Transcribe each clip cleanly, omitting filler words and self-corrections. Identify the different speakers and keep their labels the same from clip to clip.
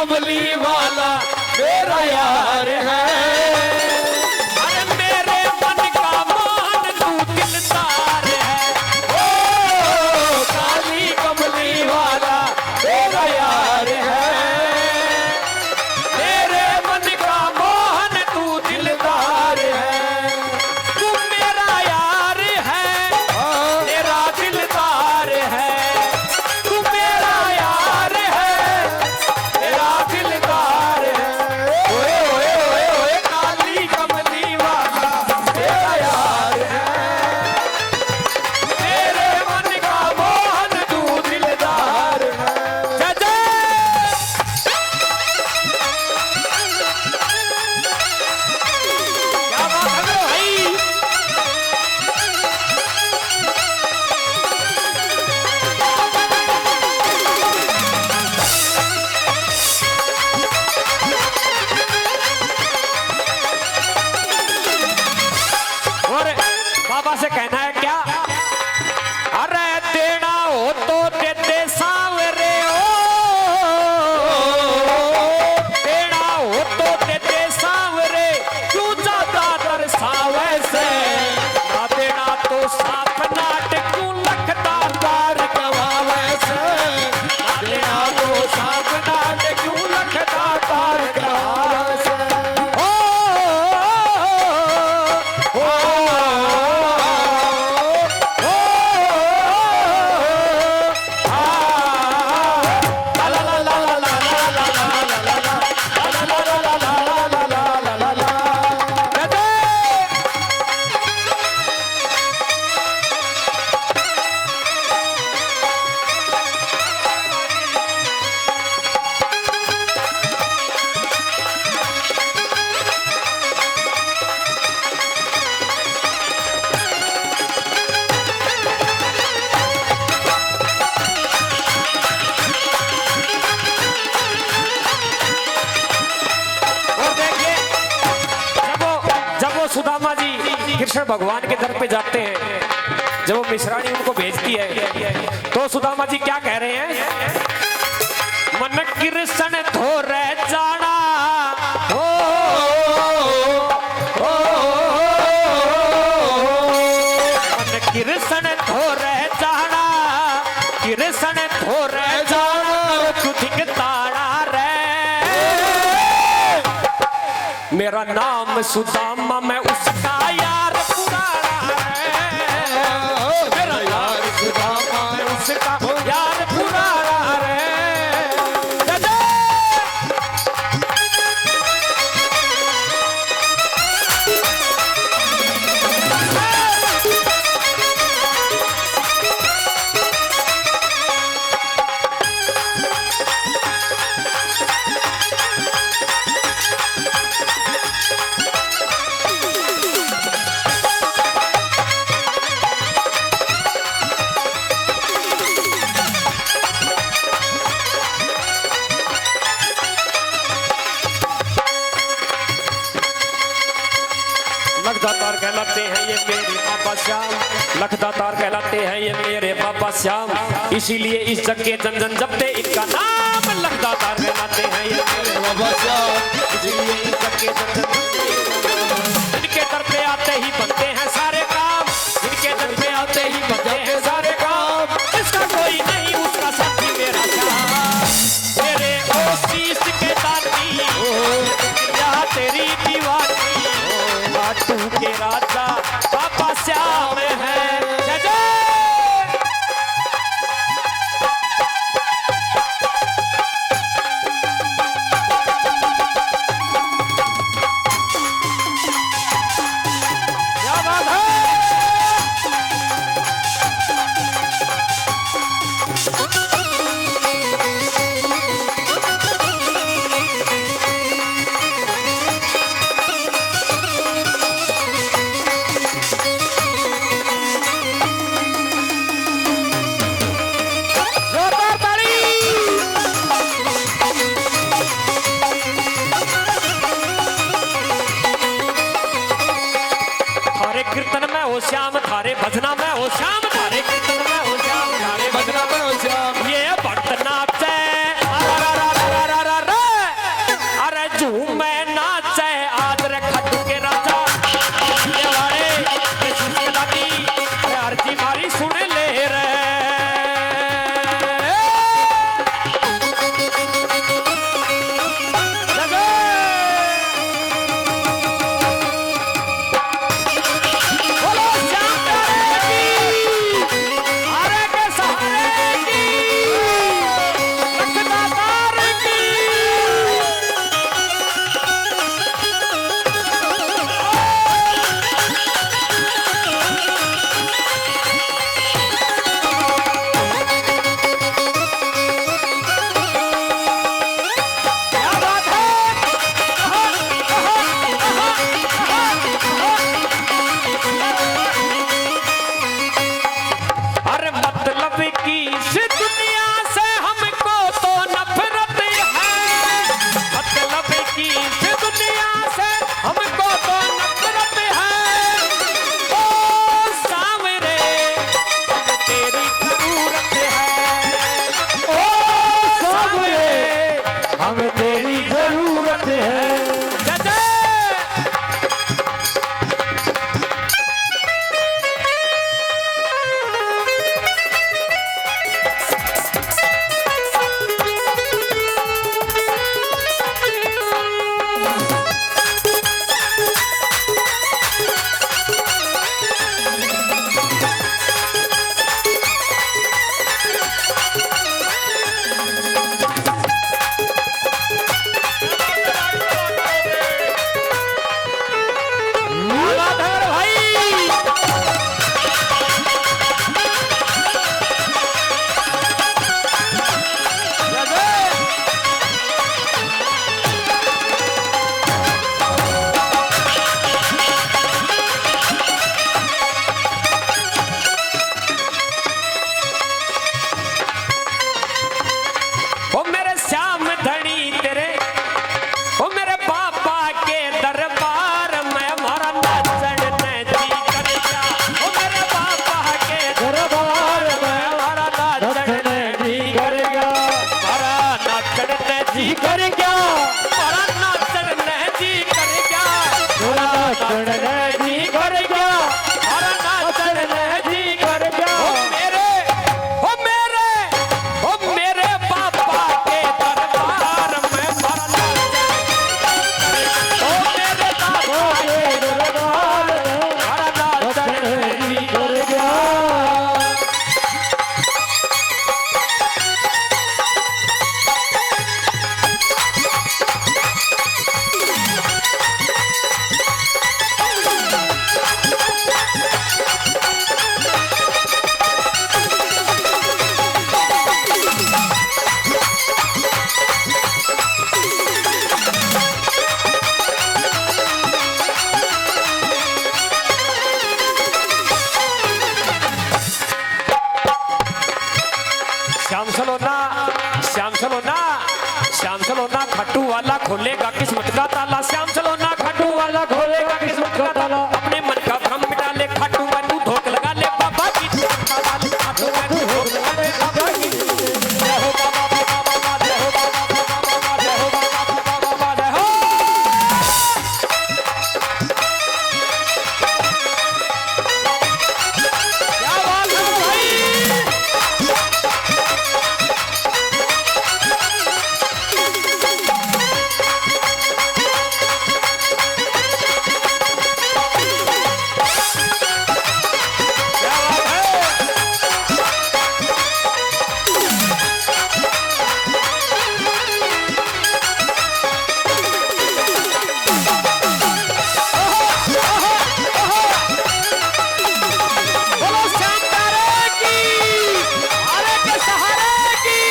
Speaker 1: कमली वाला मेरा यार है।
Speaker 2: अरे मेरे मन का मोहन तू दिलदार है।
Speaker 1: ओ काली कमली वाला मेरा यार है।
Speaker 2: मेरे मन का मोहन तू दिलदार है। तू मेरा यार है, तेरा दिलदार है। तू मेरा यार है, तेरा दिलदार है।
Speaker 1: ओए ओए ओए ओए काली कमली वाला मेरा यार है।
Speaker 2: मेरे मन का मोहन तू
Speaker 1: दिलदार है।
Speaker 2: जय जय। क्या बात है भाई। और बाबा से कहना है क्या? अरे देना हो तो दे दे सांवरे ओ, देना हो तो दे दे सांवरे, क्यों ज्यादा तरसावे से, ना देना तो साफ नाट क्यों लखता तार गवावे से, ना देना तो साफ नाट क्यों लखता तार गवावे से। सुदामा जी कृष्ण भगवान के दर पे जाते हैं, जब वो मिश्राणी उनको भेजती है तो सुदामा जी क्या कह रहे हैं? मन कृष्ण धोरे जाना हो, मन कृष्ण धोरे जाना, कृष्ण धोरे जाना कुछ ताड़ा रे। मेरा नाम सुदामा, मैं उसका यार पुराना है। मेरा यार सुदामा, मैं उसका यार पुराना है। जय जय। लखदातार कहलाते हैं ये मेरे बाबा श्याम, लखदातार कहलाते हैं ये मेरे बाबा श्याम, इसीलिए इस जग के जन जन जपते इनका नाम। लखदातार कहलाते हैं ये मेरे बाबा श्याम, इसीलिए इस जग के जन जन जपते इनके दर पे आते ही बनते हैं सारे काम, इनके दर पे आते ही बनते हैं सारे काम। इसका कोई नहीं उसका साथी मेरा श्याम, तेरे ओसीस के दाती या तेरी दीवानी, तू के राजा बाबा श्याम है। जय जय। क्या बात है। श्याम सलोना, श्याम सलोना, श्याम सलोना खट्टू वाला खोलेगा किस्मत का ताला। श्याम सलोना खट्टू वाला खोलेगा किस्मत का ताला। अपने मन का भ्रम मिटा ले खाटू में तू धोख लगा ले बाबा की खाटू में तू धोख लगा ले बाबा की। जय हो बाबा बाबा बाबा, जय हो बाबा बाबा बाबा, जय हो बाबा बाबा बाबा, जय हो। क्या बात है भाई। बोलो श्याम तारे की, आरे के सहारे की।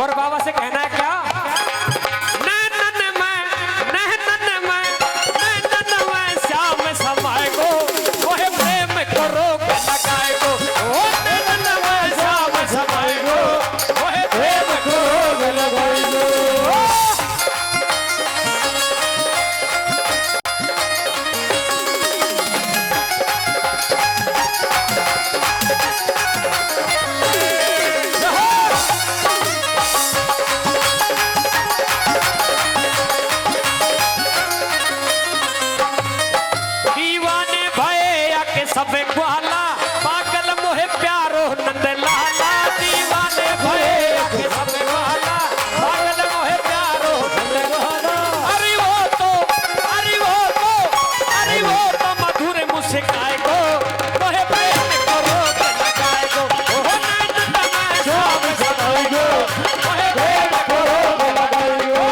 Speaker 2: और बाबा से कहना है क्या? नैनन में श्याम समाए को वह प्रेम करो के लगाए को। ओ नैनन में श्याम समाए को वह प्रेम करो के लगाए को। दीवाने भैया के सब ग्वाला पागल मोहे प्यारो नंद लाला। दीवाने भैया के सब ग्वाला पागल मोहे प्यारो नंद लाला। अरे वो तो, अरे वो तो, अरे वो तो मधुर मुस्काए को मोहे प्रेम करो के लगाए को। ओ नैनन में श्याम समाए को मोहे प्रेम करो के लगाए को।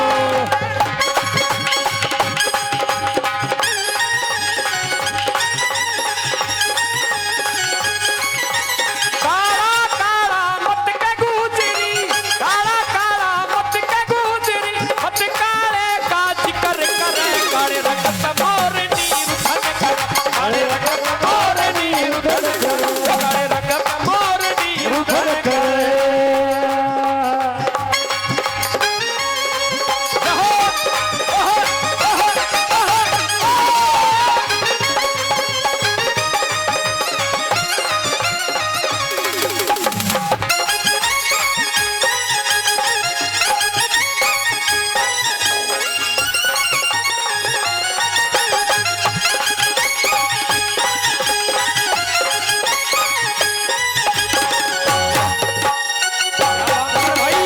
Speaker 2: काला काला मत के गुजरी, काला काला मत के गुजरी, मत काले का जिक्र करे। काले रंगत मोरनी रुधन कर, काले रंगत मोरनी रुधन कर, काले रंगत मोरनी रुधन कर। रहो, ओहो, ओहो, ओहो, भाई।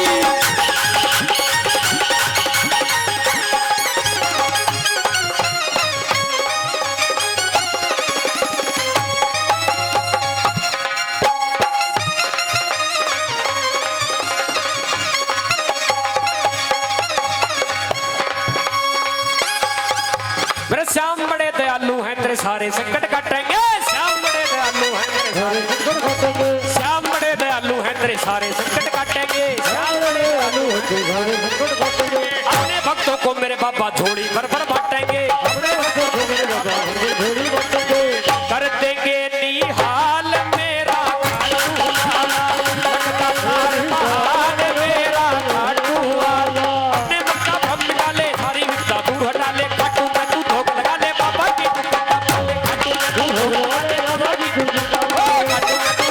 Speaker 2: मेरे श्याम बड़े दयालु हैं तेरे सारे संकट काटेंगे। श्याम बड़े दयालु हैं तेरे सारे संकट काटेंगे। श्याम बड़े दयालु हैं तेरे सारे संकट काटेंगे। श्याम बड़े दयालु हैं तेरे सारे संकट काटेंगे। अपने भक्तों को मेरे बाबा झोली भर भर बांटेंगे। अपने भक्तों को मेरे बाबा झोली बांटेंगे। कर देंगे निहाल मेरा खाटू वाला, लगता सार महान मेरा खाटू वाला। अपने मन का भ्रम मिटा ले, सारी विपदा दूर हटा ले। खाटू में तू धोख लगा ले बाबा की कृपा पाले। खाटू में तू धोख लगा ले बाबा की कृपा पाले। खाटू में तू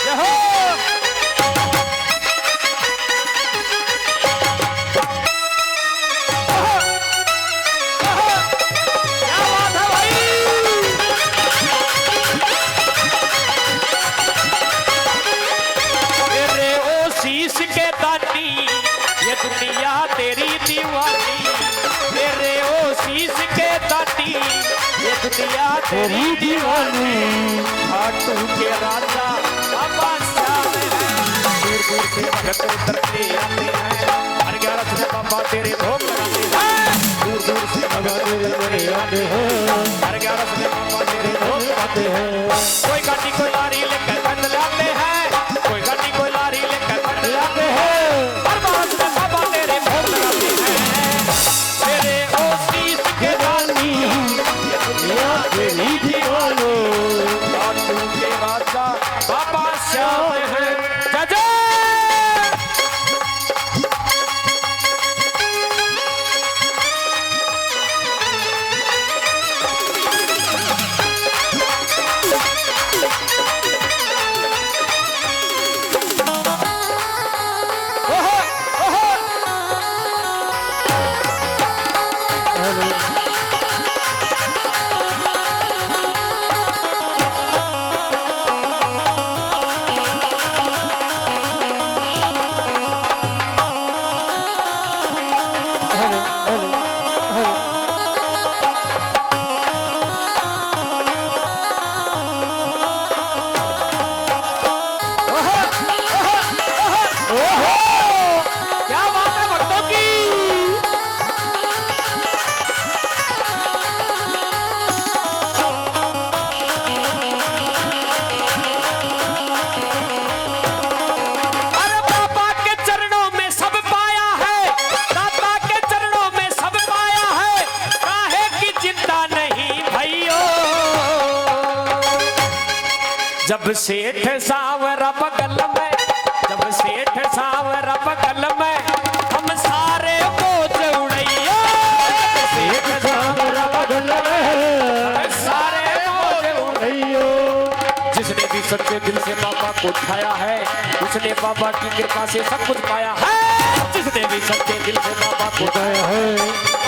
Speaker 2: जय हो। क्या बात है भाई। तेरे ओ शीश के दानी ये दुनिया तेरी दीवानी। तेरे ओ शीश के दानी ये दुनिया तेरी दीवानी। खाटू के राजा बाबा श्याम है, दूर दूर से भगत उतरते आते हैं। हर 11 से बाबा तेरे भोग लगाते हैं। दूर दूर से भगत उतरते आते हैं। हर 11 से बाबा तेरे भोग लगाते हैं। कोई गाड़ी कोई लारी लेकर बंद लाते हैं, कोई गाड़ी कोई लारी लेकर बंद लाते हैं। क्या बात है भक्तों की। अरे बाबा के चरणों में सब पाया है, दाता के चरणों में सब पाया है, काहे की चिंता नहीं भाइयों। जब सेठ सावरा बगल में, जब सेठ सावरा बगल में, हम सारे बोझ उड़ैया। सेठ सावरा बगल में, सारे बोझ उड़ैया। जिसने भी सच्चे दिल से बाबा को उठाया है, उसने बाबा की कृपा से सब कुछ पाया है। जिसने भी सच्चे दिल से बाबा को उठाया है,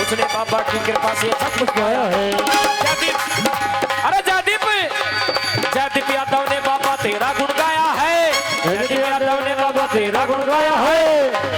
Speaker 2: उसने बाबा की कृपा से सब कुछ पाया है। जयदीप, अरे जयदीप, जयदीप यादव ने बाबा तेरा गुण गाया है। जयदीप यादव ने बाबा तेरा गुण गाया है।